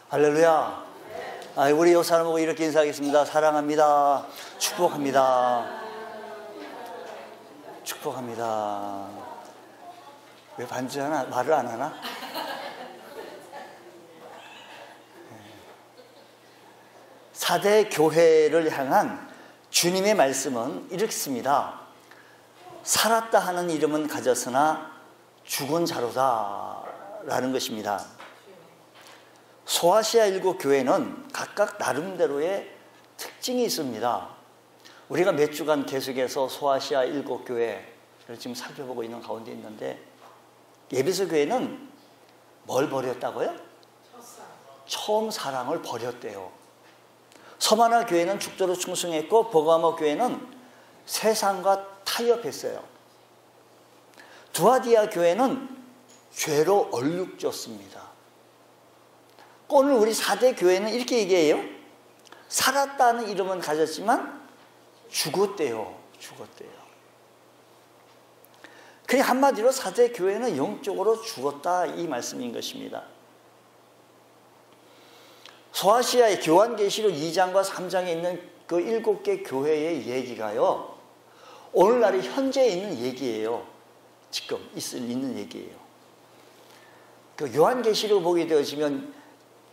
할렐루야. 우리 요 사람 보고 이렇게 인사하겠습니다. 사랑합니다. 축복합니다. 축복합니다. 왜 반주하나? 말을 안 하나? 사대 교회를 향한 주님의 말씀은 이렇습니다. 살았다 하는 이름은 가졌으나 죽은 자로다 라는 것입니다. 소아시아 7교회는 각각 나름대로의 특징이 있습니다. 우리가 몇 주간 계속해서 소아시아 7교회를 지금 살펴보고 있는 가운데 있는데, 에베소 교회는 뭘 버렸다고요? 처음 사랑을 버렸대요. 서마나 교회는 축도로 충성했고, 버가모 교회는 세상과 타협했어요. 두아디아 교회는 죄로 얼룩졌습니다. 오늘 우리 4대 교회는 이렇게 얘기해요. 살았다는 이름은 가졌지만 죽었대요. 그냥 한마디로 4대 교회는 영적으로 죽었다, 이 말씀인 것입니다. 소아시아의 교환계시록 2장과 3장에 있는 그 7개 교회의 얘기가요, 오늘날의 현재에 있는 얘기예요. 지금 있는 얘기예요. 그 요한계시록 보게 되어지면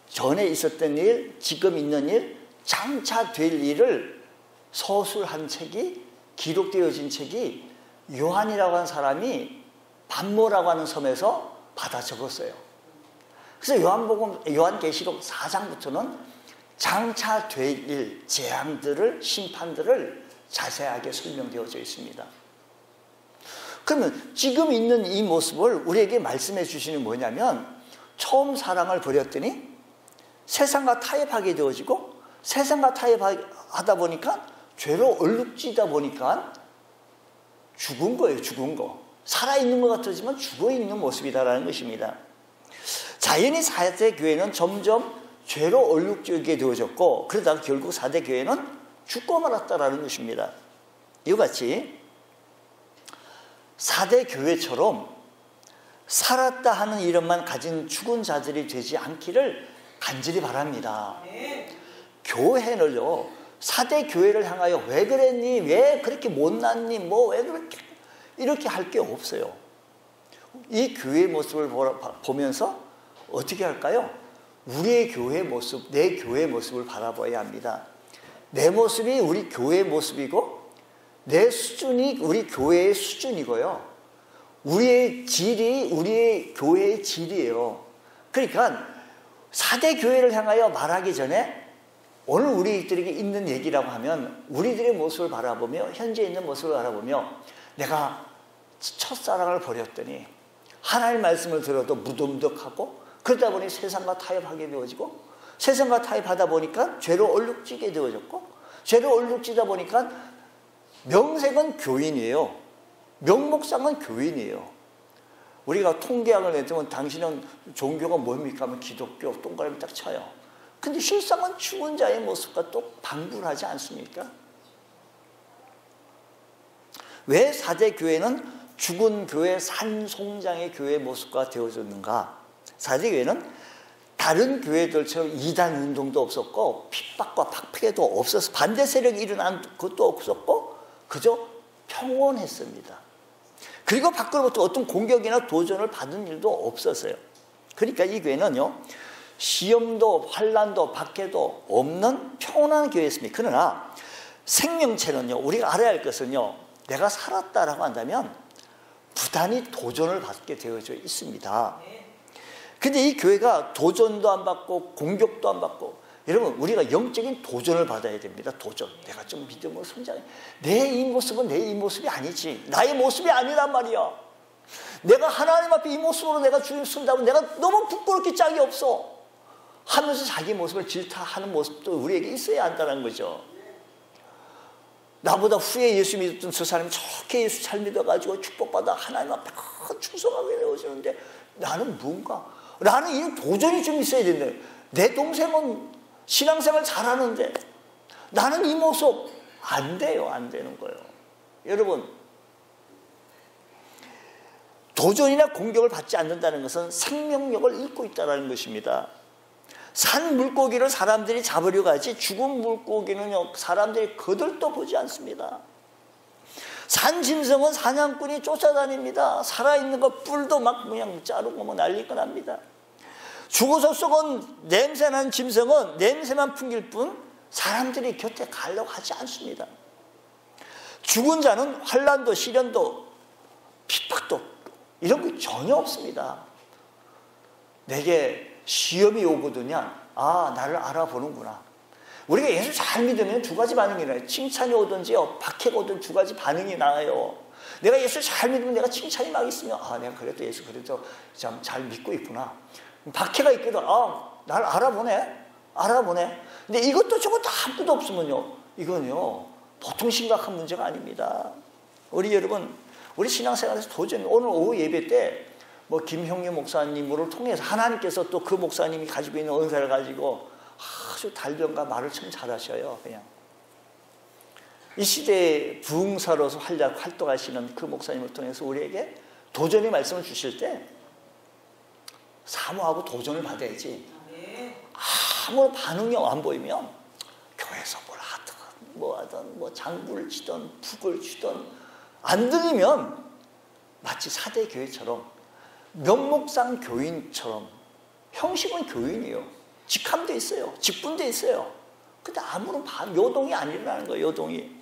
전에 있었던 일, 지금 있는 일, 장차 될 일을 서술한 책이, 기록되어진 책이 요한이라고 하는 사람이 반모라고 하는 섬에서 받아 적었어요. 그래서 요한계시록 4장부터는 장차 될 일, 재앙들을, 심판들을 자세하게 설명되어져 있습니다. 그러면 지금 있는 이 모습을 우리에게 말씀해 주시는 뭐냐면, 처음 사랑을 버렸더니 세상과 타협하게 되어지고, 세상과 타협하다 보니까 죄로 얼룩지다 보니까 죽은 거예요. 죽은 거. 살아있는 것 같지만 죽어있는 모습이다라는 것입니다. 자연히 4대 교회는 점점 죄로 얼룩지게 되어졌고, 그러다가 결국 4대 교회는 죽고 말았다라는 것입니다. 이와 같이 4대 교회처럼 살았다 하는 이름만 가진 죽은 자들이 되지 않기를 간절히 바랍니다. 교회는요, 4대 교회를 향하여 왜 그랬니? 왜 그렇게 못났니? 왜 그렇게? 이렇게 할 게 없어요. 이 교회의 모습을 보면서 어떻게 할까요? 우리의 교회의 모습, 내 교회의 모습을 바라봐야 합니다. 내 모습이 우리 교회의 모습이고, 내 수준이 우리 교회의 수준이고요, 우리의 질이 우리의 교회의 질이에요. 그러니까 4대 교회를 향하여 말하기 전에 오늘 우리들에게 있는 얘기라고 하면, 우리들의 모습을 바라보며, 현재 있는 모습을 바라보며, 내가 첫사랑을 버렸더니 하나님의 말씀을 들어도 무덤덕하고, 그러다 보니 세상과 타협하게 되어지고, 세상과 타협하다 보니까 죄로 얼룩지게 되어졌고, 죄로 얼룩지다 보니까 명색은 교인이에요. 명목상은 교인이에요. 우리가 통계학을 내면 당신은 종교가 뭡니까 하면 기독교, 동그라미 딱 쳐요. 근데 실상은 죽은 자의 모습과 또 방불하지 않습니까? 왜 4대 교회는 죽은 교회, 산송장의 교회의 모습과 되어졌는가? 4대 교회는 다른 교회들처럼 이단 운동도 없었고, 핍박과 박해도 없었어. 반대 세력이 일어난 것도 없었고, 그저 평온했습니다. 그리고 밖으로부터 어떤 공격이나 도전을 받은 일도 없었어요. 그러니까 이 교회는요, 시험도 환난도 박해도 없는 평온한 교회였습니다. 그러나 생명체는요, 우리가 알아야 할 것은요, 내가 살았다라고 한다면 부단히 도전을 받게 되어져 있습니다. 근데 이 교회가 도전도 안 받고 공격도 안 받고, 여러분, 우리가 영적인 도전을 받아야 됩니다. 도전. 내가 좀 믿음으로 성장해. 내 이 모습은 내 이 모습이 아니지. 나의 모습이 아니란 말이야. 내가 하나님 앞에 이 모습으로 내가 주님 쓴다면 내가 너무 부끄럽게 짝이 없어 하면서 자기 모습을 질타하는 모습도 우리에게 있어야 한다는 거죠. 나보다 후에 예수 믿었던 저 사람이 저렇게 예수 잘 믿어가지고 축복받아 하나님 앞에 충성하게 되어지는데, 나는 뭔가, 나는 이 도전이 좀 있어야 된다. 내 동생은 신앙생활 잘하는데 나는 이 모습 안 돼요. 안 되는 거예요. 여러분, 도전이나 공격을 받지 않는다는 것은 생명력을 잃고 있다는 것입니다. 산 물고기를 사람들이 잡으려 가지 죽은 물고기는요, 사람들이 거들떠 보지 않습니다. 산 짐승은 사냥꾼이 쫓아다닙니다. 살아있는 거 뿔도 막 그냥 자르고 뭐 난리가 납니다. 죽어서 썩은 냄새난 짐승은 냄새만 풍길 뿐 사람들이 곁에 가려고 하지 않습니다. 죽은 자는 환난도 시련도 핍박도 이런 게 전혀 없습니다. 내게 시험이 오거든요. 아, 나를 알아보는구나. 우리가 예수 잘 믿으면 두 가지 반응이 나요. 칭찬이 오든지요, 박해가 오든 두 가지 반응이 나요. 내가 예수 잘 믿으면 내가 칭찬이 막 있으면 아, 내가 그래도 예수 그래도 참 잘 믿고 있구나. 박해가 있기도 아, 나를 알아보네. 근데 이것도 저것도 아무것도 없으면요, 이건요 보통 심각한 문제가 아닙니다. 우리 여러분, 우리 신앙생활에서 도저히 오늘 오후 예배 때 뭐 김형규 목사님을 통해서 하나님께서 또 그 목사님이 가지고 있는 은사를 가지고 아주 달변과 말을 참 잘하셔요. 그냥 이 시대의 부흥사로서 활동하시는 그 목사님을 통해서 우리에게 도전의 말씀을 주실 때 사모하고 도전을 받아야지. 아무 반응이 안 보이면 교회에서 뭘 하든 뭐 하든 뭐 장구를 치든 북을 치든 안 들리면 마치 사대 교회처럼 명목상 교인처럼 형식은 교인이에요. 직함도 있어요. 직분도 있어요. 근데 아무런 요동이 안 일어나는 거예요. 요동이.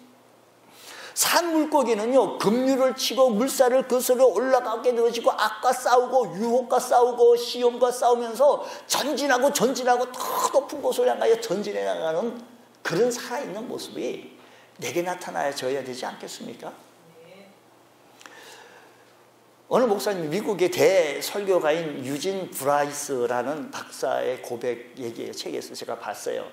산 물고기는요, 급류를 치고 물살을 거슬러 올라가게 되어지고 악과 싸우고 유혹과 싸우고 시험과 싸우면서 전진하고 더 높은 곳을 향하여 전진해 나가는 그런 살아있는 모습이 내게 나타나줘야 되지 않겠습니까? 어느 목사님, 미국의 대설교가인 유진 브라이스라는 박사의 고백 얘기예요. 책에서 제가 봤어요.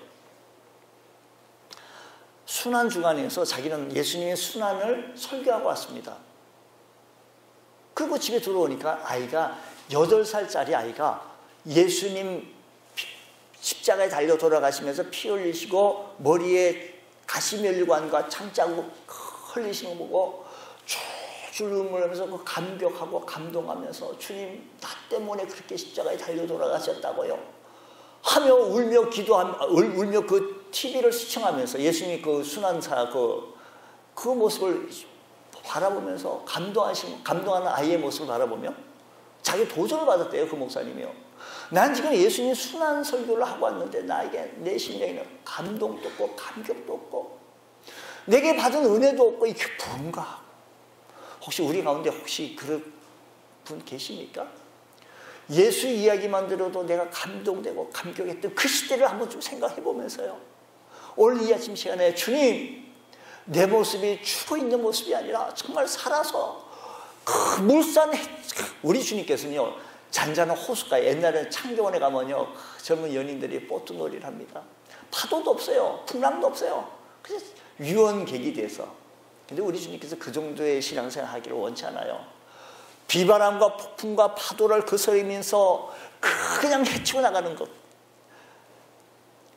순환 주간에서 자기는 예수님의 순환을 설교하고 왔습니다. 그리고 집에 들어오니까 아이가 8살짜리 아이가 예수님 십자가에 달려 돌아가시면서 피 흘리시고 머리에 가시면류관과 창자국 흘리시는 거 보고 줄 울면서 그 감격하고 감동하면서 주님 나 때문에 그렇게 십자가에 달려 돌아가셨다고요 하며 울며 울며 그 TV를 시청하면서 예수님이 그 순환사 그 모습을 바라보면서 감동하는 아이의 모습을 바라보며 자기 도전을 받았대요. 그 목사님이요. 난 지금 예수님 순환 설교를 하고 왔는데 나에게 내 심령에는 감동도 없고 감격도 없고 내게 받은 은혜도 없고 이게 뭔가. 혹시 우리 가운데 혹시 그런 분 계십니까? 예수 이야기만 들어도 내가 감동되고 감격했던 그 시대를 한번 좀 생각해 보면서요. 오늘 이 아침 시간에 주님, 내 모습이 죽어있는 모습이 아니라 정말 살아서 그 물산, 우리 주님께서는요, 잔잔한 호숫가에 옛날에 창경원에 가면요, 젊은 연인들이 보트놀이를 합니다. 파도도 없어요. 풍랑도 없어요. 그래서 유언객이 돼서. 근데 우리 주님께서 그 정도의 신앙생활 하기를 원치 않아요. 비바람과 폭풍과 파도를 거스르면서 그냥 헤치고 나가는 것.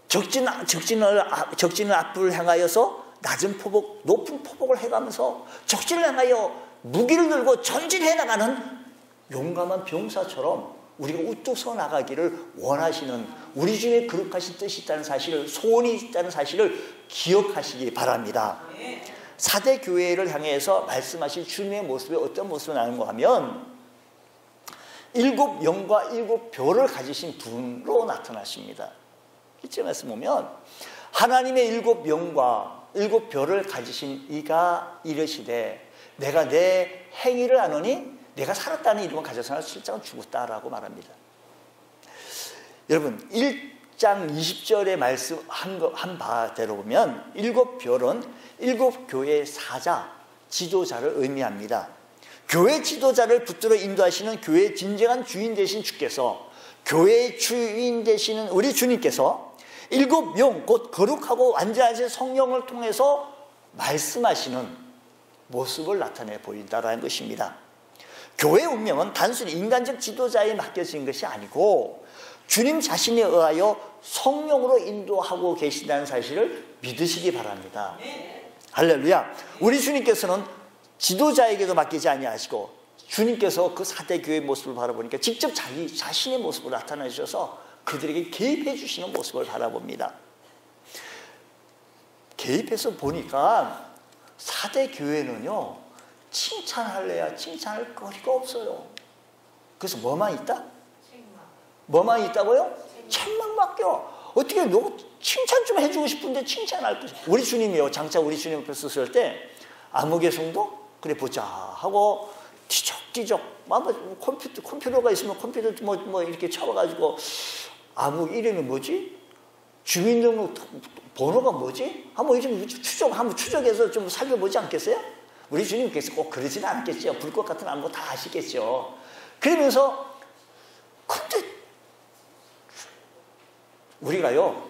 적진을 앞을 향하여서 낮은 포복, 높은 포복을 해가면서 적진을 향하여 무기를 들고 전진해 나가는 용감한 병사처럼 우리가 우뚝 서 나가기를 원하시는 우리 중에 그룩하신 뜻이 있다는 사실을, 소원이 있다는 사실을 기억하시기 바랍니다. 사대 교회를 향해서 말씀하신 주님의 모습이 어떤 모습을 나는가 하면 7 영과 7 벼를 가지신 분으로 나타나십니다. 이쯤 말씀 보면 하나님의 7 영과 7 벼를 가지신 이가 이르시되 내가 내 행위를 아노니 내가 살았다는 이름을 가져서는 실상은 죽었다라고 말합니다. 여러분 1장 20절에 말씀한 바대로 보면 7 별은 7 교회의 사자, 지도자를 의미합니다. 교회 지도자를 붙들어 인도하시는 교회의 진정한 주인 되신 주께서, 교회의 주인 되시는 우리 주님께서 7 영, 곧 거룩하고 완전하신 성령을 통해서 말씀하시는 모습을 나타내 보인다는 것입니다. 교회의 운명은 단순히 인간적 지도자에 맡겨진 것이 아니고 주님 자신에 의하여 성령으로 인도하고 계신다는 사실을 믿으시기 바랍니다. 할렐루야. 우리 주님께서는 지도자에게도 맡기지 아니하시고 주님께서 그 4대 교회의 모습을 바라보니까 직접 자기 자신의 모습을 나타내셔서 그들에게 개입해 주시는 모습을 바라봅니다. 개입해서 보니까 4대 교회는요, 칭찬할래야 칭찬할 거리가 없어요. 그래서 뭐만 있다? 뭐만 있다고요? 책망밖에. 어떻게 너 칭찬 좀 해주고 싶은데 칭찬할 것이. 우리 주님이요, 장차 우리 주님 앞에 섰을 때 아무개 성도? 그래 보자 하고 뒤적뒤적 컴퓨터가 있으면 컴퓨터 뭐 이렇게 쳐봐가지고 아무 이름이 뭐지? 주민등록 번호가 뭐지? 한번 한번 추적해서 좀 살펴보지 않겠어요? 우리 주님께서 꼭 그러지는 않겠죠. 불꽃 같은 안무 다 아시겠죠. 그러면서 근데 우리가요,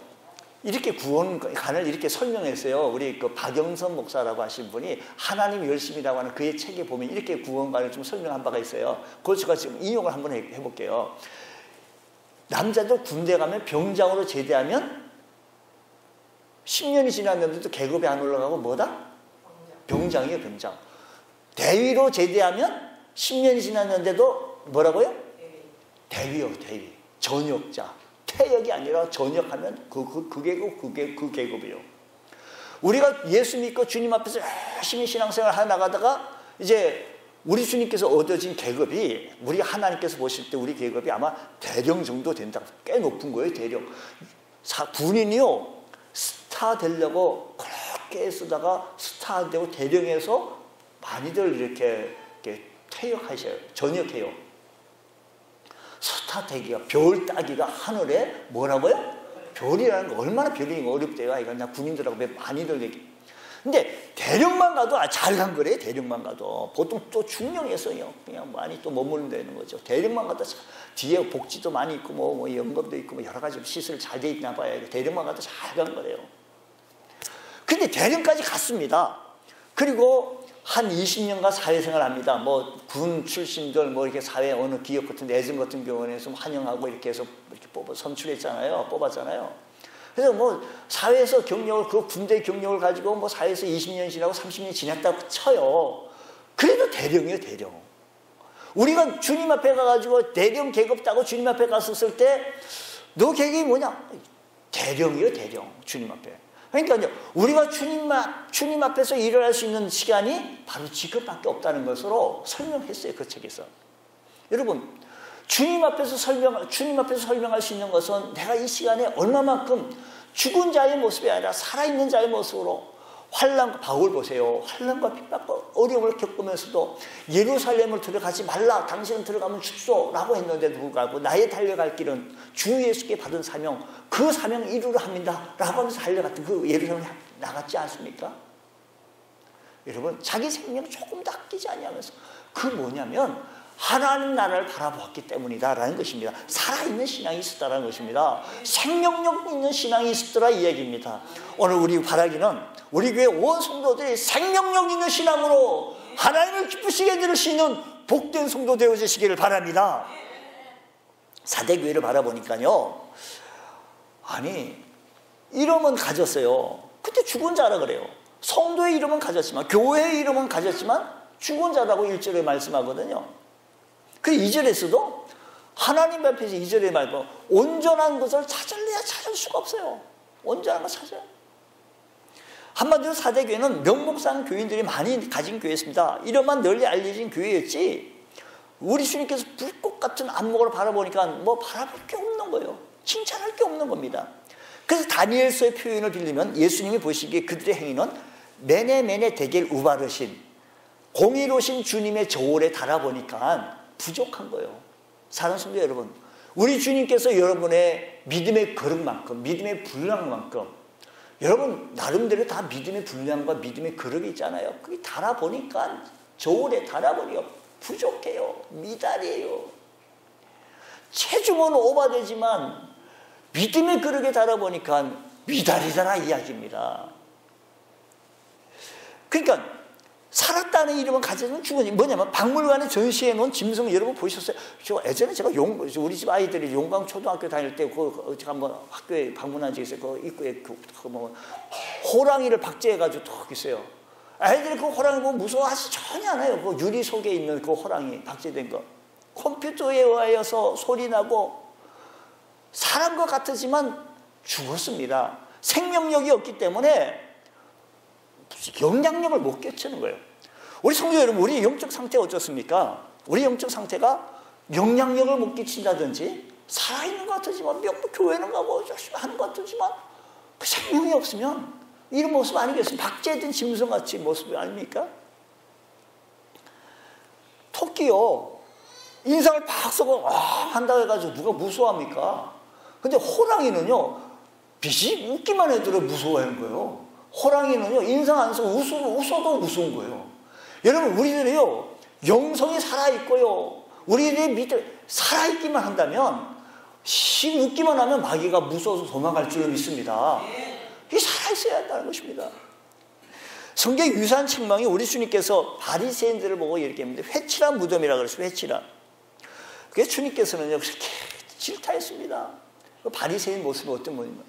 이렇게 구원관을 이렇게 설명했어요. 우리 그 박영선 목사라고 하신 분이 하나님 열심이라고 하는 그의 책에 보면 이렇게 구원관을 좀 설명한 바가 있어요. 그걸 제가 지금 인용을 한번 해볼게요. 남자도 군대 가면 병장으로 제대하면 10년이 지났는데도 계급이 안 올라가고 뭐다? 병장이에요, 병장. 대위로 제대하면 10년이 지났는데도 뭐라고요? 대위요, 대위. 전역자. 퇴역이 아니라 전역하면 그 계급이에요. 우리가 예수 믿고 주님 앞에서 열심히 신앙생활 해 나가다가 이제 우리 주님께서 얻어진 계급이, 우리 하나님께서 보실 때 우리 계급이 아마 대령 정도 된다. 꽤 높은 거예요, 대령. 군인이요, 스타 되려고 그렇게 쓰다가 스타 안 되고 대령에서 많이들 이렇게 퇴역하셔요. 전역해요. 스타 되기가, 별 따기가 하늘에 뭐라고요? 별이라는 거, 얼마나 별이 어렵대요. 이거 그냥 군인들하고 많이들 얘기. 근데 대령만 가도 잘 간 거래요. 대령만 가도. 보통 또 중령에서요, 그냥 많이 또 머무르면 되는 거죠. 대령만 가도 뒤에 복지도 많이 있고 뭐 연금도 있고 뭐 여러 가지 시설 잘 돼 있나 봐요. 대령만 가도 잘 간 거래요. 근데 대령까지 갔습니다. 그리고 한 20년간 사회생활 합니다. 뭐 군 출신들 뭐 이렇게 사회 어느 기업 같은 내정 같은 경우는 좀 환영하고 이렇게 해서 이렇게 뽑았잖아요. 그래서 뭐 사회에서 경력을, 그 군대 경력을 가지고 뭐 사회에서 20년 지나고 30년 지났다고 쳐요. 그래도 대령이에요, 대령. 우리가 주님 앞에 가가지고 대령 계급 따고 주님 앞에 갔었을 때 너 계급이 뭐냐? 대령이에요, 대령. 주님 앞에. 그러니까 우리가 주님 앞에서 일어날 수 있는 시간이 바로 지금밖에 없다는 것으로 설명했어요, 그 책에서. 여러분, 주님 앞에서 설명할 수 있는 것은 내가 이 시간에 얼마만큼 죽은 자의 모습이 아니라 살아있는 자의 모습으로 바울 보세요. 환난과 핍박과 어려움을 겪으면서도 예루살렘을 들어가지 말라, 당신은 들어가면 죽소라고 했는데도 불구하고 나의 달려갈 길은 주 예수께 받은 사명, 그 사명 이루려 합니다 라고 하면서 달려갔던 그 예루살렘에 나갔지 않습니까? 여러분, 자기 생명을 조금도 아끼지 아니하면서, 그 뭐냐면 하나님 나라를 바라보았기 때문이다라는 것입니다. 살아있는 신앙이 있었다라는 것입니다. 생명력 있는 신앙이 있었더라 이 얘기입니다. 오늘 우리 바라기는 우리 교회 온 성도들이 생명력 있는 신앙으로 하나님을 기쁘시게 해드릴 수 있는 복된 성도 되어지시기를 바랍니다. 4대 교회를 바라보니까요, 아니 이름은 가졌어요. 그때 죽은 자라 그래요. 성도의 이름은 가졌지만, 교회의 이름은 가졌지만 죽은 자라고 1절에 말씀하거든요. 그 2절에서도 하나님 앞에서 2절에 말고 온전한 것을 찾을래야 찾을 수가 없어요. 온전한 걸 찾아요. 한마디로 4대 교회는 명목상 교인들이 많이 가진 교회였습니다. 이름만 널리 알려진 교회였지, 우리 주님께서 불꽃 같은 안목으로 바라보니까 뭐 바라볼 게 없는 거예요. 칭찬할 게 없는 겁니다. 그래서 다니엘서의 표현을 빌리면 예수님이 보시기에 그들의 행위는 메네 데겔 우바르신, 공의로신 주님의 저울에 달아보니까 부족한 거예요. 사랑하는 성도 여러분, 우리 주님께서 여러분의 믿음의 그릇만큼, 믿음의 분량만큼, 여러분 나름대로 다 믿음의 분량과 믿음의 그릇이 있잖아요. 그게 달아보니까, 저울에 달아보니까 부족해요. 미달이에요. 체중은 오버되지만 믿음의 그릇에 달아보니까 미달이더라 이야기입니다. 그러니까 살았다는 이름은 가져는 죽으니, 뭐냐면 박물관에 전시해 놓은 짐승 여러분 보셨어요? 예전에 제가 우리 집 아이들이 용광초등학교 다닐 때 제가 한번 학교에 방문한 적이 있어요. 그 입구에 뭐 호랑이를 박제해 가지고 tok 있어요. 아이들이 그 호랑이 보고 무서워하지 전혀 않아요. 그 유리 속에 있는 그 호랑이 박제된 거. 컴퓨터에 의하여서 소리 나고 사람과 같으지만 죽었습니다. 생명력이 없기 때문에 영향력을 못 끼치는 거예요. 우리 성도 여러분, 우리 영적 상태가 어떻습니까? 우리 영적 상태가 영향력을 못 끼친다든지 살아있는 것 같지만 교회는 가고 열심히 하는 것 같지만 그 생명이 없으면 이런 모습 아니겠습니까? 박제된 짐승같이 모습이 아닙니까? 토끼요, 인상을 팍 쓰고 한다고 해가지고 누가 무서워합니까? 근데 호랑이는요, 빛이 웃기만 해도 무서워하는 거예요. 호랑이는요, 인상 안 쓰고 웃어도 무서운 거예요. 여러분, 우리들이요, 영성이 살아있고요, 우리들의 밑에 살아있기만 한다면, 웃기만 하면 마귀가 무서워서 도망갈 줄을 믿습니다. 이게 살아있어야 한다는 것입니다. 성경 유사한 책망이 우리 주님께서 바리새인들을 보고 이렇게 합니다. 회칠한 무덤이라고 그랬어요. 회칠한. 그게 주님께서는 이렇게 질타했습니다. 그 바리새인 모습이 어떤 모습이냐?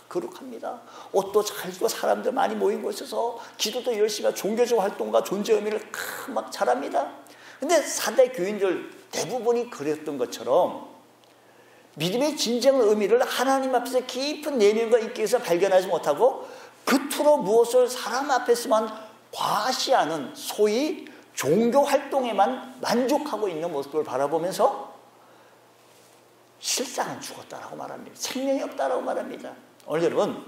거룩합니다. 옷도 잘 입고 사람들 많이 모인 곳에서 기도도 열심히 하고 종교적 활동과 존재 의미를 막 잘합니다. 근데 사대 교인들 대부분이 그랬던 것처럼 믿음의 진정한 의미를 하나님 앞에서 깊은 내면과 인격에서 발견하지 못하고 겉으로 무엇을 사람 앞에서만 과시하는 소위 종교 활동에만 만족하고 있는 모습을 바라보면서 실상은 죽었다라고 말합니다. 생명이 없다라고 말합니다. 오늘 여러분,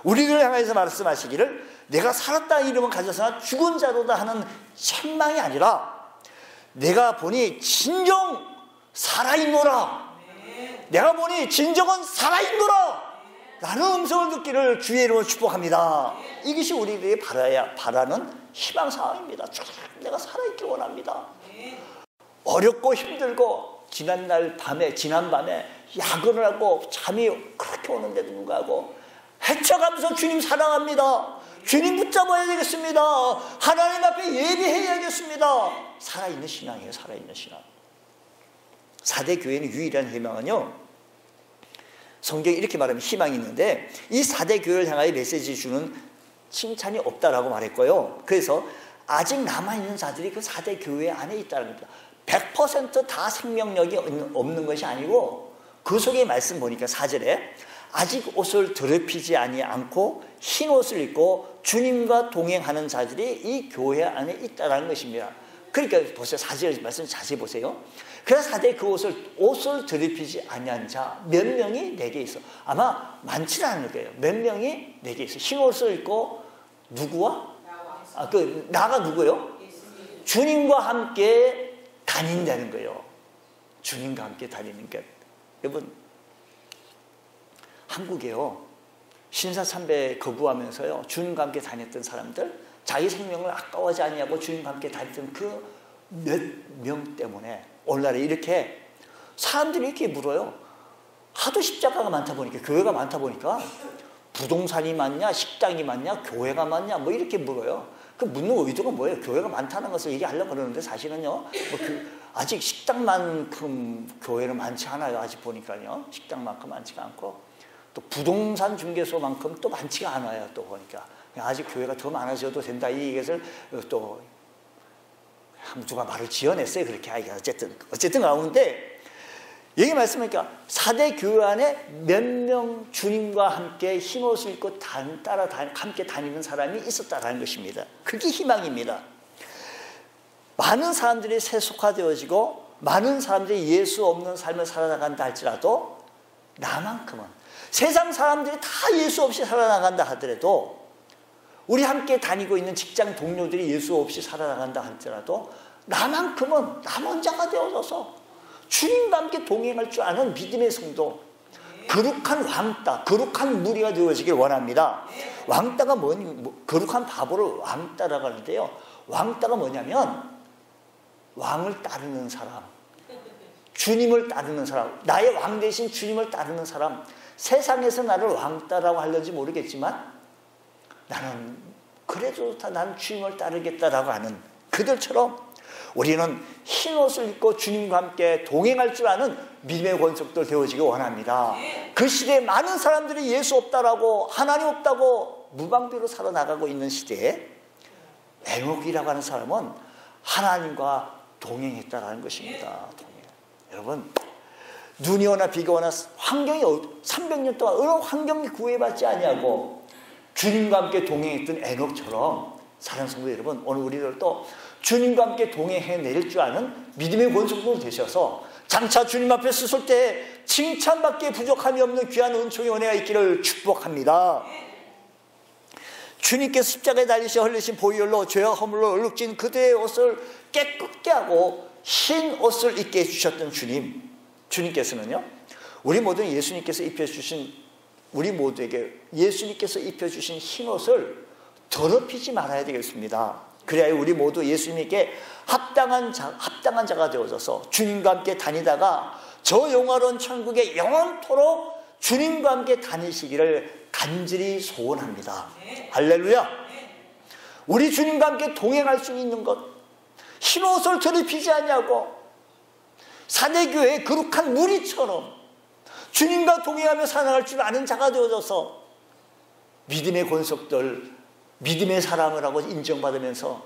우리를 향해서 말씀하시기를 내가 살았다는 이름을 가져서나 죽은 자로다 하는 책망이 아니라 내가 보니 진정 살아있노라. 내가 보니 진정은 살아있노라 라는 음성을 듣기를 주의 이름으로 축복합니다. 이것이 우리들이 바라는 희망사항입니다. 내가 살아있길 원합니다. 어렵고 힘들고 지난 밤에 야근을 하고 잠이 그렇게 오는데도 불구하고 헤쳐가면서 주님 사랑합니다. 주님 붙잡아야 되겠습니다. 하나님 앞에 예배해야겠습니다. 살아있는 신앙이에요. 살아있는 신앙. 4대 교회의 유일한 희망은요, 성경이 이렇게 말하면 희망이 있는데 이 4대 교회를 향하여 메시지 주는 칭찬이 없다라고 말했고요. 그래서 아직 남아있는 자들이 그 4대 교회 안에 있다는 겁니다. 100% 다 생명력이 없는 것이 아니고 그 속에 말씀 보니까 4절에 아직 옷을 더럽히지 않고 흰 옷을 입고 주님과 동행하는 자들이 이 교회 안에 있다는 것입니다. 그러니까 보세요. 4절 말씀 자세히 보세요. 그래서 4대 그 옷을 더럽히지 아니한 자 몇 명이 내게 있어. 아마 많지는 않을 거예요. 몇 명이 내게 있어. 흰 옷을 입고 누구와? 나가 누구요? 주님과 함께 다닌다는 거예요. 주님과 함께 다니는 것. 여러분, 한국에요, 신사참배 거부하면서요 주님과 함께 다녔던 사람들, 자기 생명을 아까워하지 아니하고 주님과 함께 다녔던 그 몇 명 때문에 오늘날에 이렇게 사람들이 이렇게 물어요. 하도 십자가가 많다 보니까, 교회가 많다 보니까 부동산이 많냐, 식당이 많냐, 교회가 많냐, 뭐 이렇게 물어요. 그 묻는 의도가 뭐예요? 교회가 많다는 것을 얘기하려고 그러는데 사실은요, 아직 식당만큼 교회는 많지 않아요. 아직 보니까요, 식당만큼 많지가 않고 또 부동산 중개소만큼 또 많지가 않아요. 또 보니까 아직 교회가 더 많아져도 된다, 이 얘기를 또 누가 말을 지어냈어요. 그렇게 하기가 어쨌든 나오는데, 여기 말씀하니까 4대 교회 안에 몇 명 주님과 함께 흰옷을 입고 함께 다니는 사람이 있었다는 것입니다. 그게 희망입니다. 많은 사람들이 세속화되어지고 많은 사람들이 예수 없는 삶을 살아나간다 할지라도 나만큼은, 세상 사람들이 다 예수 없이 살아나간다 하더라도, 우리 함께 다니고 있는 직장 동료들이 예수 없이 살아나간다 할지라도 나만큼은 나 혼자가 되어져서 주님과 함께 동행할 줄 아는 믿음의 성도, 거룩한 왕따, 거룩한 무리가 되어지길 원합니다. 왕따가 거룩한 바보를 왕따라고 하는데요, 왕따가 뭐냐면 왕을 따르는 사람, 주님을 따르는 사람, 나의 왕 대신 주님을 따르는 사람. 세상에서 나를 왕따라고 하려는지 모르겠지만 나는 그래도 나는 주님을 따르겠다라고 하는 그들처럼 우리는 흰 옷을 입고 주님과 함께 동행할 줄 아는 믿음의 권속들 되어지기 원합니다. 그 시대에 많은 사람들이 예수 없다라고, 하나님 없다고 무방비로 살아나가고 있는 시대에 에녹이라고 하는 사람은 하나님과 동행했다라는 것입니다. 여러분, 눈이 오나 비가 오나 환경이 300년 동안 어느 환경이 구애받지 아니하고 주님과 함께 동행했던 에녹처럼 사랑하는 성도 여러분, 오늘 우리들도 주님과 함께 동행해낼 줄 아는 믿음의 권속으로 되셔서 장차 주님 앞에 섰을 때 칭찬받기에 부족함이 없는 귀한 은총의 은혜가 있기를 축복합니다. 주님께서 십자가에 달리셔 흘리신 보혈로 죄와 허물로 얼룩진 그대의 옷을 깨끗게 하고 흰 옷을 입게 해주셨던 주님께서는요, 우리 모두는 예수님께서 입혀주신, 우리 모두에게 예수님께서 입혀주신 흰 옷을 더럽히지 말아야 되겠습니다. 그래야 우리 모두 예수님께 합당한 자가 되어져서 주님과 함께 다니다가 저 영화로운 천국에 영원토록 주님과 함께 다니시기를 간절히 소원합니다. 할렐루야. 우리 주님과 함께 동행할 수 있는 것, 흰옷을 더럽히지 않냐고 사대교회의 거룩한 무리처럼 주님과 동행하며 살아갈 줄 아는 자가 되어져서 믿음의 권속들, 믿음의 사람을 하고 인정받으면서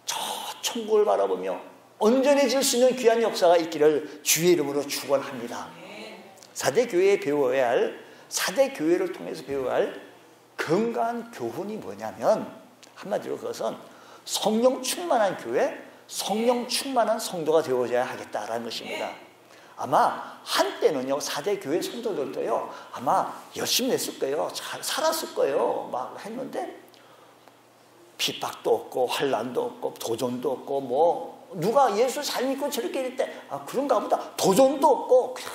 저 천국을 바라보며 온전해질 수 있는 귀한 역사가 있기를 주의 이름으로 축원합니다. 사대교회에 배워야 할, 사대교회를 통해서 배워야 할 건강한 교훈이 뭐냐면, 한마디로 그것은 성령 충만한 교회, 성령 충만한 성도가 되어져야 하겠다라는 것입니다. 아마 한때는요, 사대교회 성도들도요, 아마 열심히 냈을 거예요. 잘 살았을 거예요. 막 했는데 핍박도 없고 환난도 없고 도전도 없고, 뭐 누가 예수 잘 믿고 저렇게 이럴 때 그런가 보다, 도전도 없고 그냥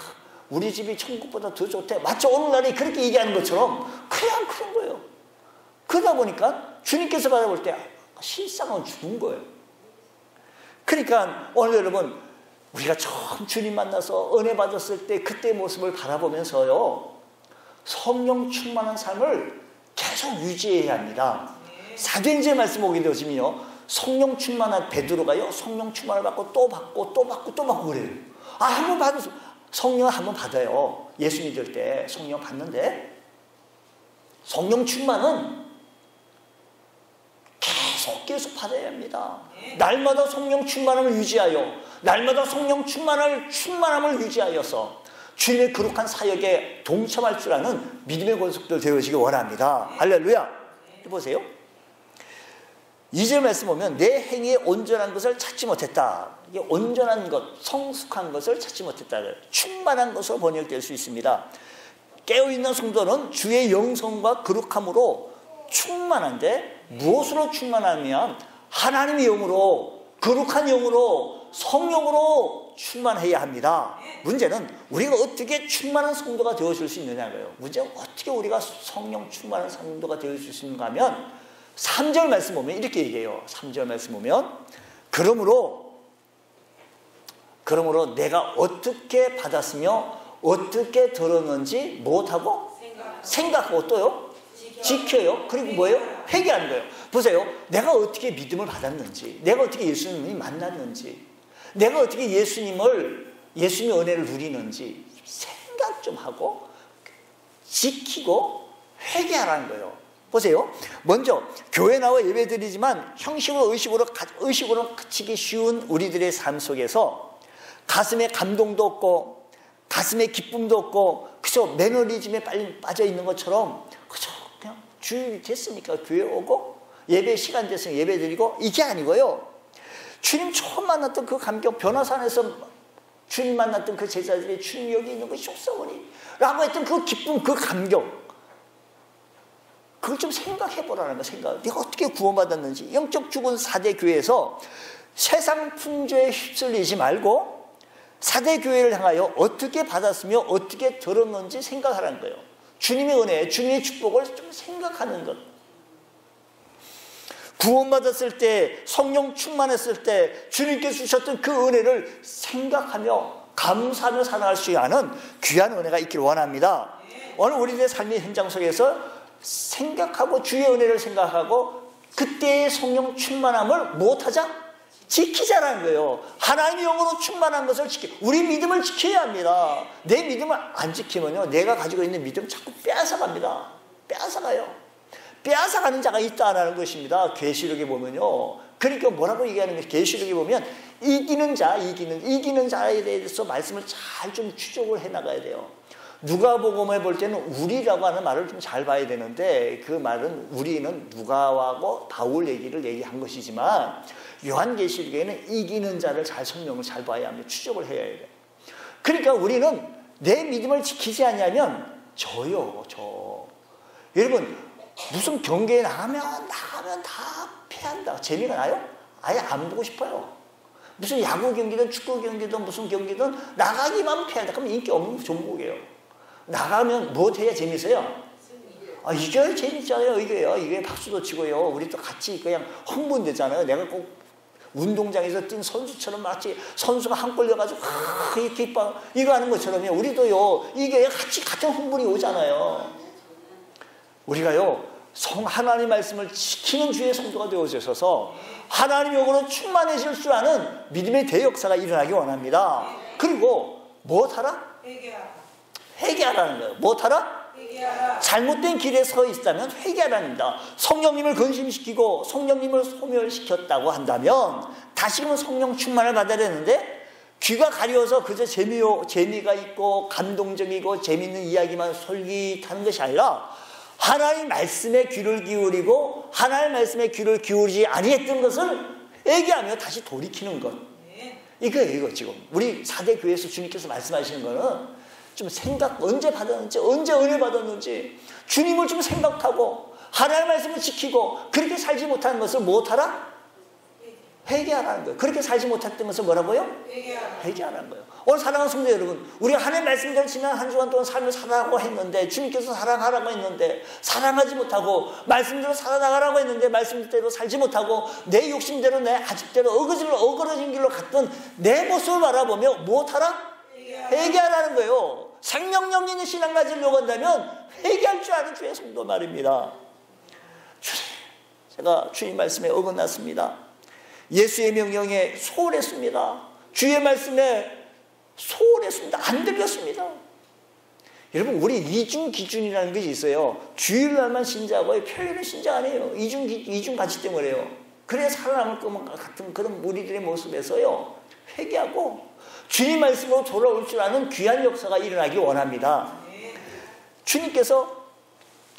우리 집이 천국보다 더 좋대, 마치 오늘날에 그렇게 얘기하는 것처럼 그냥 그런 거예요. 그러다 보니까 주님께서 바라볼 때 실상은 죽은 거예요. 그러니까 오늘 여러분, 우리가 처음 주님 만나서 은혜 받았을 때 그때의 모습을 바라보면서요, 성령 충만한 삶을 계속 유지해야 합니다. 사도행전의 말씀 보게 되시면요, 성령 충만한 베드로가요, 성령 충만을 받고 또 받고 또 받고 또 받고 그래요. 한번 받으면 성령 한번 받아요. 예수 믿을 때 성령 받는데, 성령 충만은 계속 받아야 합니다. 날마다 성령 충만함을 유지하여, 날마다 성령 충만함을 유지하여서 주님의 거룩한 사역에 동참할 줄 아는 믿음의 권속들 되어지기 원합니다. 할렐루야. 보세요. 2절 말씀 보면 내 행위에 온전한 것을 찾지 못했다. 이게 온전한 것, 성숙한 것을 찾지 못했다. 충만한 것으로 번역될 수 있습니다. 깨어있는 성도는 주의 영성과 거룩함으로 충만한데, 무엇으로 충만하면 하나님의 영으로, 거룩한 영으로, 성령으로 충만해야 합니다. 문제는 우리가 어떻게 충만한 성도가 되어줄 수 있느냐고요. 문제는 어떻게 우리가 성령 충만한 성도가 되어줄 수 있는가 하면 3절 말씀 보면 이렇게 얘기해요. 3절 말씀 보면 그러므로 내가 어떻게 받았으며 어떻게 들었는지 못하고 생각하고 또요 지켜요. 그리고 뭐예요? 회개하는 거예요. 보세요. 내가 어떻게 믿음을 받았는지, 내가 어떻게 예수님을 만났는지, 내가 어떻게 예수님의 은혜를 누리는지 생각 좀 하고 지키고 회개하라는 거예요. 보세요. 먼저 교회 나와 예배 드리지만 형식으로 의식으로 그치기 쉬운 우리들의 삶 속에서 가슴에 감동도 없고 가슴에 기쁨도 없고 그저 매너리즘에 빠져 있는 것처럼 그저 그냥 주일이 됐으니까 교회 오고 예배 시간 됐으니까 예배 드리고, 이게 아니고요. 주님 처음 만났던 그 감격, 변화산에서 주님 만났던 그 제자들이 주님 여기 있는 것이 없어보니 라고 했던 그 기쁨, 그 감격, 그걸 좀 생각해 보라는 거. 생각. 내가 어떻게 구원받았는지. 영적 죽은 사대교회에서 세상 풍조에 휩쓸리지 말고 사대교회를 향하여 어떻게 받았으며 어떻게 들었는지 생각하라는 거예요. 주님의 은혜, 주님의 축복을 좀 생각하는 것. 구원받았을 때, 성령 충만했을 때 주님께서 주셨던 그 은혜를 생각하며 감사하며 살아갈 수 있는 귀한 은혜가 있기를 원합니다. 오늘 우리들의 삶의 현장 속에서 생각하고 주의 은혜를 생각하고 그때의 성령 충만함을 무엇하자? 지키자라는 거예요. 하나님의 영으로 충만한 것을 우리 믿음을 지켜야 합니다. 내 믿음을 안 지키면요, 내가 가지고 있는 믿음 자꾸 빼앗아갑니다. 빼앗아가요. 빼앗아가는 자가 있다라는 것입니다. 계시록에 보면요. 그러니까 뭐라고 얘기하는 거예요? 계시록에 보면 이기는 자에 대해서 말씀을 잘 좀 추적을 해나가야 돼요. 누가복음에 볼 때는 우리라고 하는 말을 좀 잘 봐야 되는데, 그 말은 우리는 누가하고 바울 얘기를 얘기한 것이지만, 요한계시록에는 이기는 자를 잘 설명을 잘 봐야 합니다. 추적을 해야 해요. 그러니까 우리는 내 믿음을 지키지 않냐면 저요. 여러분, 무슨 경기에 나가면 다 패한다. 재미가 나요? 아예 안 보고 싶어요. 무슨 야구 경기든 축구 경기든 무슨 경기든 나가기만 패한다. 그럼 인기 없는 종목이에요. 나가면 뭐 해야 재밌어요? 이겨야 재밌잖아요. 이게 박수도 치고요. 우리 또 같이 그냥 흥분되잖아요. 내가 꼭 운동장에서 뛴 선수처럼 마치 선수가 한 골 넣어가지고 이렇게 이거 하는 것처럼요. 우리도요, 이게 같은 흥분이 오잖아요. 우리가요, 하나님 말씀을 지키는 주의 성도가 되어주셔서 하나님 영으로 충만해질 줄 아는 믿음의 대역사가 일어나기 원합니다. 그리고 무엇하라? 회개하라는 거예요. 무엇하라? 잘못된 길에 서 있다면 회개하라는 겁니다. 성령님을 근심시키고 성령님을 소멸시켰다고 한다면 다시금 성령 충만을 받아야 되는데, 귀가 가려워서 그저 재미가 있고 감동적이고 재미있는 이야기만 솔깃하는 것이 아니라 하나님 말씀에 귀를 기울이고 하나님 말씀에 귀를 기울이지 아니했던 것을 회개하며 다시 돌이키는 것. 이거 지금 우리 4대 교회에서 주님께서 말씀하시는 거는 좀 언제 받았는지, 언제 은혜 받았는지 주님을 좀 생각하고 하나님의 말씀을 지키고 그렇게 살지 못하는 것을 무엇하라? 회개하라는 거예요. 그렇게 살지 못했던 것을 뭐라고요? 회개하라는 거예요. 오늘 사랑하는 성도 여러분, 우리가 하나님의 말씀대로 지난 한 주간 동안 삶을 살아가고 했는데, 주님께서 사랑하라고 했는데 사랑하지 못하고, 말씀대로 살아나가라고 했는데 말씀대로 살지 못하고 내 욕심대로 내 아집대로 어그러진 길로 갔던 내 모습을 바라보며 무엇하라? 회개하라는 거예요. 생명력 있는 신앙 가지려고 한다면 회개할 줄 아는 주의 성도 말입니다. 제가 주님 말씀에 어긋났습니다. 예수의 명령에 소홀했습니다. 주의 말씀에 소홀했습니다. 안 들렸습니다. 여러분, 우리 이중 기준이라는 것이 있어요. 주일날만 신자하고 평일은 신자 아니에요. 이중 가치 때문에요. 그래야 살아남을 것 같은 그런 우리들의 모습에서요, 회개하고 주님 말씀으로 돌아올 줄 아는 귀한 역사가 일어나기 원합니다. 주님께서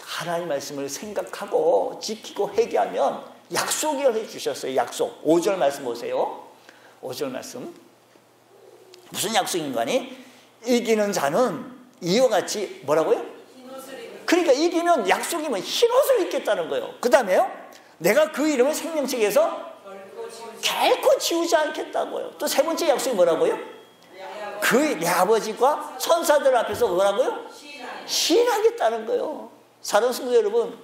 하나님 말씀을 생각하고 지키고 회개하면 약속을 해주셨어요. 약속. 5절 말씀 보세요. 5절 말씀. 무슨 약속인가니? 이기는 자는 이와 같이 뭐라고요? 그러니까 이기면 약속이면 흰옷을 입겠다는 거예요. 그 다음에요, 내가 그 이름을 생명책에서 결코 지우지 않겠다고요. 또 세 번째 약속이 뭐라고요? 그 내 아버지과 천사들 앞에서 뭐라고요? 시인하겠다는 거예요. 사랑하는 성도 여러분,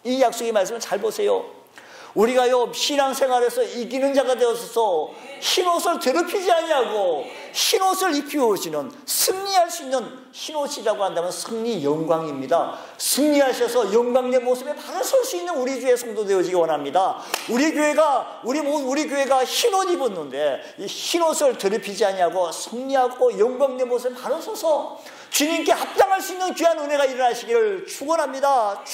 이 약속의 말씀을 잘 보세요. 우리가요, 신앙생활에서 이기는 자가 되어서 흰옷을 더럽히지 아니하고 흰옷을 입히시는, 승리할 수 있는 흰옷이라고 한다면 승리 영광입니다. 승리하셔서 영광의 모습에 바로 설 수 있는 우리 주의 성도 되어지기 원합니다. 우리 교회가 흰옷 입었는데 이 흰옷을 더럽히지 아니하고 승리하고 영광의 모습에 바로 서서 주님께 합당할 수 있는 귀한 은혜가 일어나시기를 축원합니다.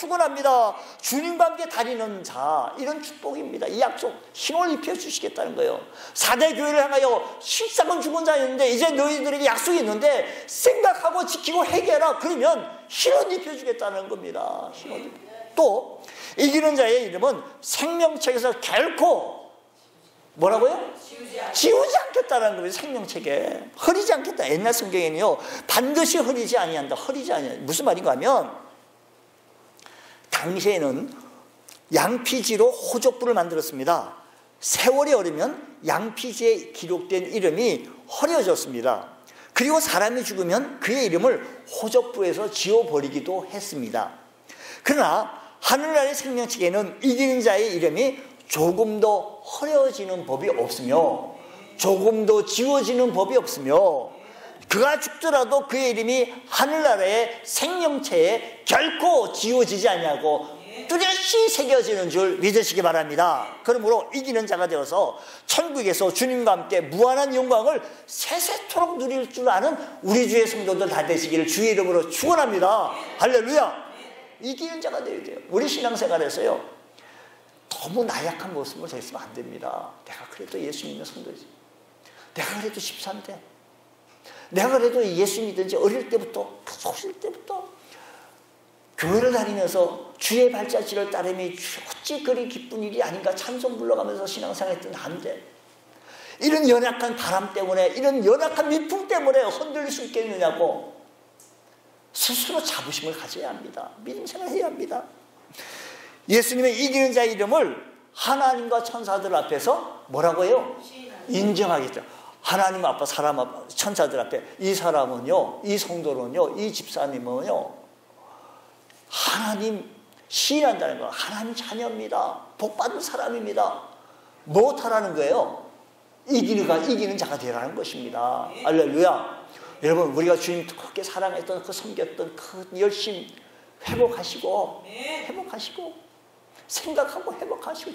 주님과 함께 다니는 자, 이런 축복입니다. 이 약속, 흰옷 입혀주시겠다는 거예요. 4대 교회를 향하여 실상은 죽은 자였는데 이제 너희들에게 약속이 있는데 생각하고 지키고 회개하라. 그러면 흰옷 입혀주겠다는 겁니다. 흰옷. 또 이기는 자의 이름은 생명책에서 결코 뭐라고요? 지우지 않겠다는 겁니다. 생명책에 흐리지 않겠다. 옛날 성경에는요, 반드시 흐리지 아니한다. 무슨 말인가 하면, 당시에는 양피지로 호족부를 만들었습니다. 세월이 흐르면 양피지에 기록된 이름이 흐려졌습니다. 그리고 사람이 죽으면 그의 이름을 호족부에서 지워버리기도 했습니다. 그러나 하늘나라의 생명책에는 이기는 자의 이름이 조금도 흐려지는 법이 없으며 조금도 지워지는 법이 없으며 그가 죽더라도 그의 이름이 하늘나라의 생명체에 결코 지워지지 않냐고 뚜렷이 새겨지는 줄 믿으시기 바랍니다. 그러므로 이기는 자가 되어서 천국에서 주님과 함께 무한한 영광을 세세토록 누릴 줄 아는 우리 주의 성도들 다 되시기를 주의 이름으로 축원합니다. 할렐루야. 이기는 자가 되어야 돼요. 우리 신앙생활에서요, 너무 나약한 모습을 보였으면 안 됩니다. 내가 그래도 예수 믿는 성도지, 내가 그래도 13대, 내가 그래도 예수 믿은 지 어릴 때부터, 소실 때부터 교회를 다니면서 주의 발자취를 따르며 어찌 그리 기쁜 일이 아닌가 찬송 불러가면서 신앙생활 했던 한데, 이런 연약한 바람 때문에, 이런 연약한 미풍 때문에 흔들릴 수 있겠느냐고 스스로 자부심을 가져야 합니다. 믿음 생활해야 합니다. 예수님의 이기는 자의 이름을 하나님과 천사들 앞에서 뭐라고요? 인정하겠죠. 하나님 앞에, 사람 앞에, 천사들 앞에 이 사람은요, 이 성도는요, 이 집사님은요, 하나님 시인한다는 거, 하나님 자녀입니다. 복받은 사람입니다. 못하라는 거예요? 이기는 자가 되라는 것입니다. 할렐루야. 여러분, 우리가 주님 그렇게 사랑했던, 그 섬겼던 그 열심 회복하시고 생각하고 회복하시고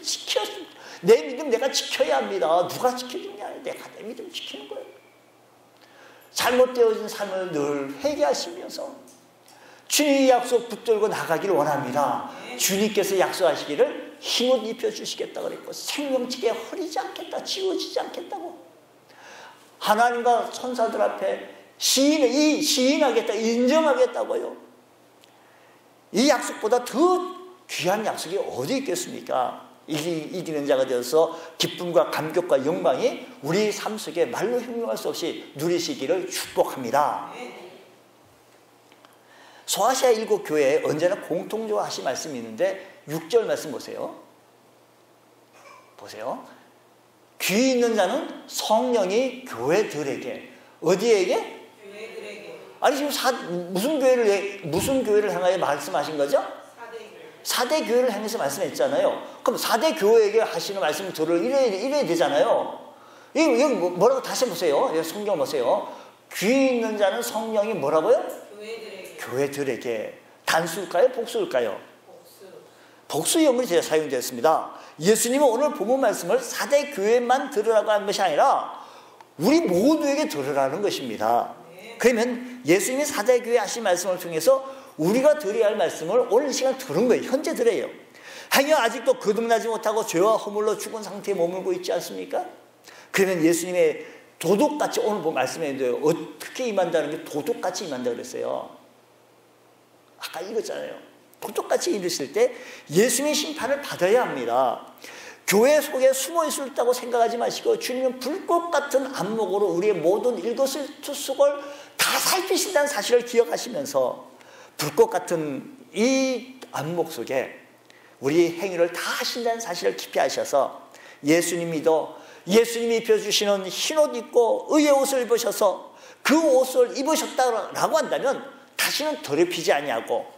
내 믿음 내가 지켜야 합니다. 누가 지켜주냐? 내가 내 믿음 지키는 거예요. 잘못되어진 삶을 늘 회개하시면서 주님의 약속 붙들고 나가기를 원합니다. 주님께서 약속하시기를 힘을 입혀주시겠다고 그랬고, 생명책에 허리지 않겠다, 지워지지 않겠다고, 하나님과 천사들 앞에 시인하겠다, 인정하겠다고요. 이 약속보다 더 귀한 약속이 어디 있겠습니까? 이기는 자가 되어서 기쁨과 감격과 영광이 우리 삶 속에 말로 형용할 수 없이 누리시기를 축복합니다. 소아시아 7교회에 언제나 공통적으로 하신 말씀이 있는데 6절 말씀 보세요. 귀 있는 자는 성령이 교회들에게, 어디에게? 교회들에게. 아니 지금 무슨 교회를 향하여 말씀하신 거죠? 4대 교회를 향해서 말씀했잖아요. 그럼 4대 교회에게 하시는 말씀을 이래야 되잖아요. 이거 뭐라고 다시 보세요. 성경 보세요. 귀 있는 자는 성령이 뭐라고요? 교회들에게. 단수일까요? 복수일까요? 복수 용어로 제가 사용되었습니다. 예수님은 오늘 본문 말씀을 4대 교회만 들으라고 한 것이 아니라 우리 모두에게 들으라는 것입니다. 그러면 예수님이 4대 교회 하신 말씀을 통해서 우리가 들어야 할 말씀을 오늘 시간 들은 거예요. 현재 들어요. 하여 아직도 거듭나지 못하고 죄와 허물로 죽은 상태에 머물고 있지 않습니까? 그러면 예수님의 도둑같이, 오늘 본 말씀에도 어떻게 임한다는 게 도둑같이 임한다 그랬어요. 아까 읽었잖아요. 도둑같이 이르실 때 예수님의 심판을 받아야 합니다. 교회 속에 숨어 있다고 생각하지 마시고 주님은 불꽃 같은 안목으로 우리의 모든 일거수일투족을 다 살피신다는 사실을 기억하시면서 불꽃 같은 이 안목 속에 우리 행위를 다 하신다는 사실을 깊이 아셔서 예수님 믿어 예수님이 입혀주시는 흰옷 입고 의의 옷을 입으셔서 그 옷을 입으셨다고 한다면 다시는 더럽히지 아니하고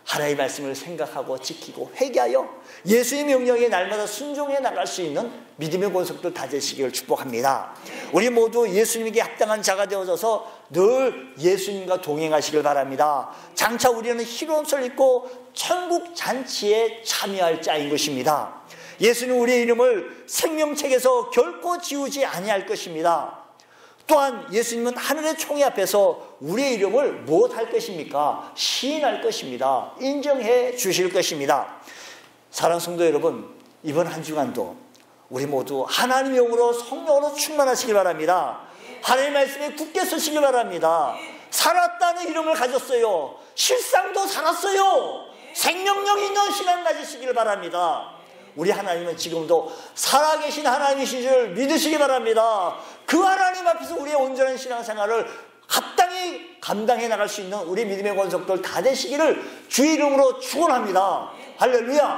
하나님의 말씀을 생각하고 지키고 회개하여 예수의 명령에 날마다 순종해 나갈 수 있는 믿음의 권속들 다 되시기를 축복합니다. 우리 모두 예수님에게 합당한 자가 되어져서 늘 예수님과 동행하시길 바랍니다. 장차 우리는 흰옷을 입고 천국 잔치에 참여할 자인 것입니다. 예수는 우리의 이름을 생명책에서 결코 지우지 아니할 것입니다. 또한 예수님은 하늘의 총회 앞에서 우리의 이름을 무엇할 것입니까? 시인할 것입니다. 인정해 주실 것입니다. 사랑하는 성도 여러분, 이번 한 주간도 우리 모두 하나님의 영으로 성령으로 충만하시길 바랍니다. 하나님의 말씀에 굳게 서시길 바랍니다. 살았다는 이름을 가졌어요. 실상도 살았어요. 생명력 있는 신앙 가지시길 바랍니다. 우리 하나님은 지금도 살아계신 하나님이신 줄 믿으시기 바랍니다. 그 하나님 앞에서 우리의 온전한 신앙생활을 합당히 감당해 나갈 수 있는 우리 믿음의 권속들 다 되시기를 주의 이름으로 축원합니다. 할렐루야.